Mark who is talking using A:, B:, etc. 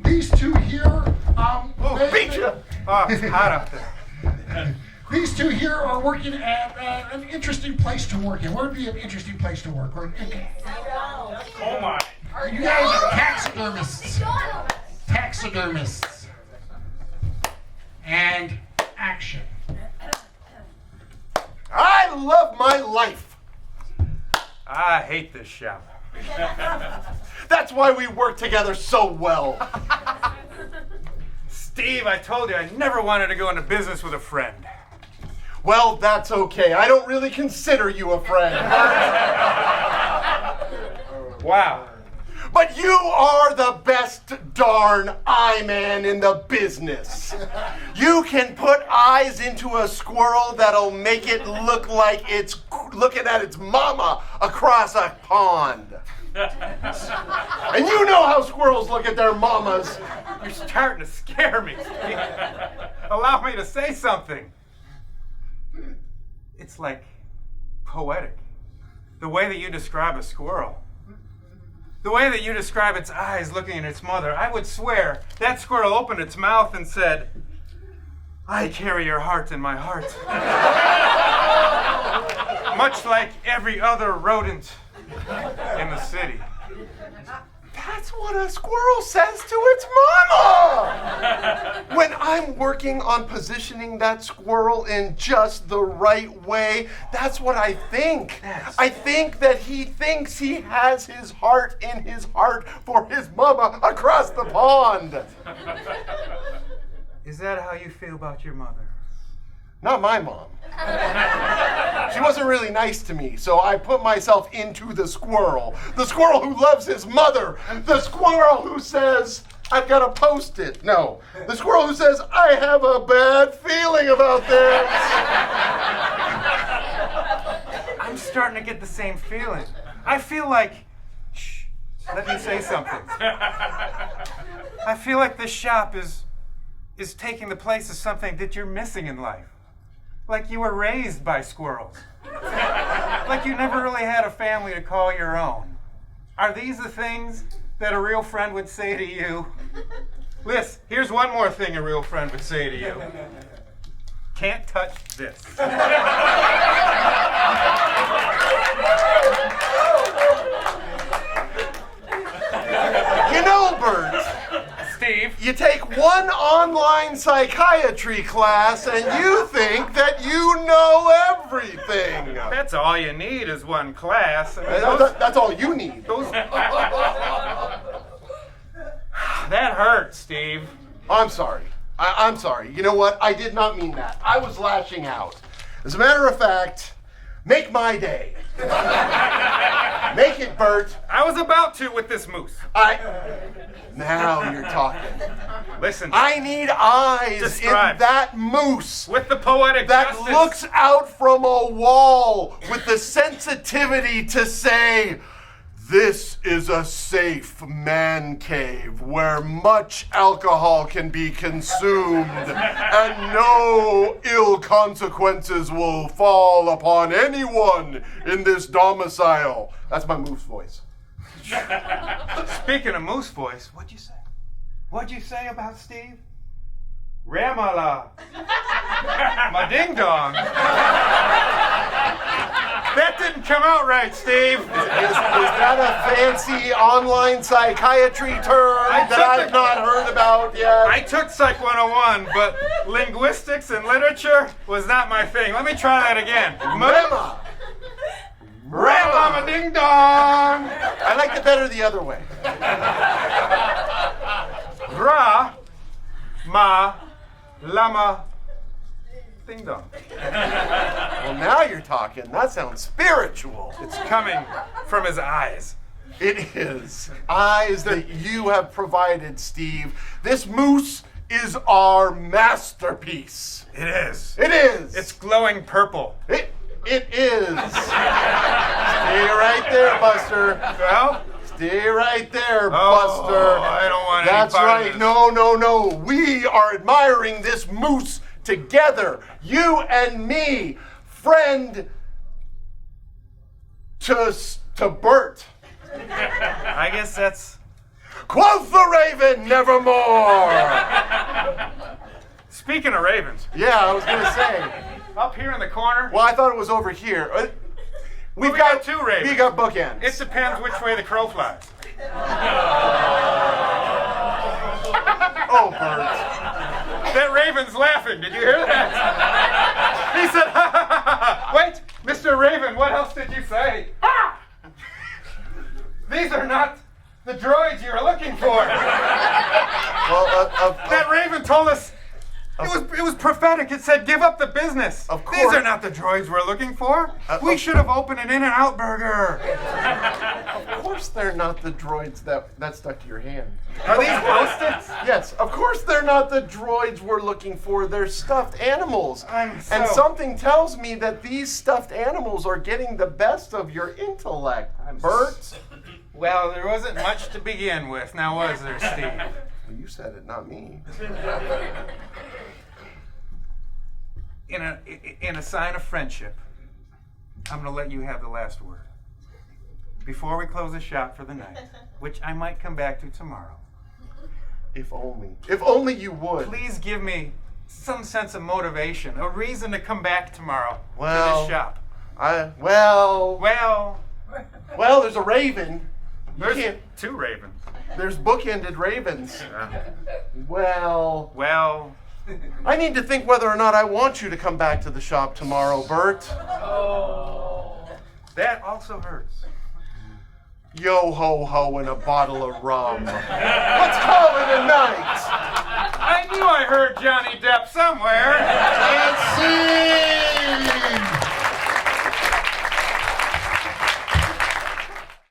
A: These two here,
B: beat you! Oh, it's hot up there.
A: These two here are working at an interesting place to work in. What would be an interesting place to work?
B: Oh my!
A: You guys are taxidermists. Taxidermists. And action.
C: I love my life.
B: I hate this shop.
C: That's why we work together so well.
B: Steve, I told you I never wanted to go into business with a friend.
C: Well, that's okay. I don't really consider you a friend.
B: Wow.
C: But you are the best darn eye man in the business. You can put eyes into a squirrel that'll make it look like it's looking at its mama across a pond. And you know how squirrels look at their mamas.
B: You're starting to scare me, Steve. Allow me to say something. It's like poetic. The way that you describe a squirrel. The way that you describe its eyes looking at its mother. I would swear that squirrel opened its mouth and said, I carry your heart in my heart. Much like every other rodent in the city.
C: That's what a squirrel says to its mama! When I'm working on positioning that squirrel in just the right way, that's what I think. I think that he thinks he has his heart in his heart for his mama across the pond.
B: Is that how you feel about your mother?
C: Not my mom. She wasn't really nice to me, so I put myself into the squirrel. The squirrel who loves his mother. The squirrel who says, I've got to post it. No. The squirrel who says, I have a bad feeling about this.
B: I'm starting to get the same feeling. I feel like, shh, let me say something. I feel like this shop is taking the place of something that you're missing in life. Like you were raised by squirrels. Like you never really had a family to call your own. Are these the things that a real friend would say to you? Liz, here's one more thing a real friend would say to you. Can't touch this.
C: You know, Bert,
B: Steve.
C: you take one online psychiatry class and you think that you know everything.
B: That's all you need is one class. I mean,
C: That's all you need.
B: That hurts, Steve.
C: I'm sorry. I'm sorry. You know what? I did not mean that. I was lashing out. As a matter of fact, make my day. Make it, Bert.
B: I was about to with this moose.
C: Now you're talking.
B: Listen.
C: I need eyes
B: Describe.
C: in that moose
B: With the poetic
C: that
B: justice.
C: looks out from a wall with the sensitivity to say, this is a safe man cave where much alcohol can be consumed and no ill consequences will fall upon anyone in this domicile. That's my moose voice.
B: Speaking of moose voice, what'd you say? What'd you say about Steve? Ramala. My ding dong. That didn't come out right, Steve.
C: Is that a fancy online psychiatry term that I've not heard about yet?
B: I took Psych 101, but linguistics and literature was not my thing. Let me try that again.
C: Rama.
B: Ramala, ding dong.
C: I like it better the other way.
B: Ra, ma, lama, ding dong.
C: Well, now you're talking. That sounds spiritual.
B: It's coming from his eyes.
C: It is. Eyes that you have provided, Steve. This moose is our masterpiece.
B: It is.
C: It is.
B: It's glowing purple.
C: It is. Stay right there, Buster.
B: Well,
C: Stay right there, Buster.
B: I don't want
C: That's
B: any part
C: right.
B: of this.
C: No. We are admiring this moose together. You and me, friend to Bert.
B: I guess that's
C: Quoth the raven, nevermore.
B: Speaking of ravens,
C: Yeah, I was gonna say.
B: up here in the corner,
C: Well, I thought it was over here.
B: we got two ravens.
C: We got bookends.
B: It depends which way the crow flies.
C: Oh, Bert.
B: That raven's laughing. Did you hear that? He said, ha, ha, ha, ha. Wait, Mr. Raven, what else did you say? Ha! These are not the droids you were looking for.
C: Well,
B: That raven told us it was prophetic. It said, give up the business.
C: Of course.
B: These are not the droids we're looking for. We should have opened an In-N-Out burger.
C: of course they're not the droids that stuck to your hand.
B: Are these Post-its?
C: Yes, of course they're not the droids we're looking for. They're stuffed animals. And
B: so-
C: something tells me that these stuffed animals are getting the best of your intellect, Bert.
B: Well, there wasn't much to begin with. Now, was there, Steve?
C: Well, you said it, not me.
B: In a sign of friendship, I'm going to let you have the last word. Before we close the shop for the night, which I might come back to tomorrow.
C: If only. If only you would.
B: Please give me some sense of motivation, a reason to come back tomorrow to
C: Well,
B: this shop.
C: Well, there's a raven. You
B: There's
C: can't.
B: two ravens.
C: There's bookended ravens. Well, I need to think whether or not I want you to come back to the shop tomorrow, Bert.
B: That also hurts.
C: Yo ho ho and a bottle of rum. Let's call it a night.
B: I knew I heard Johnny Depp somewhere.
C: And scene.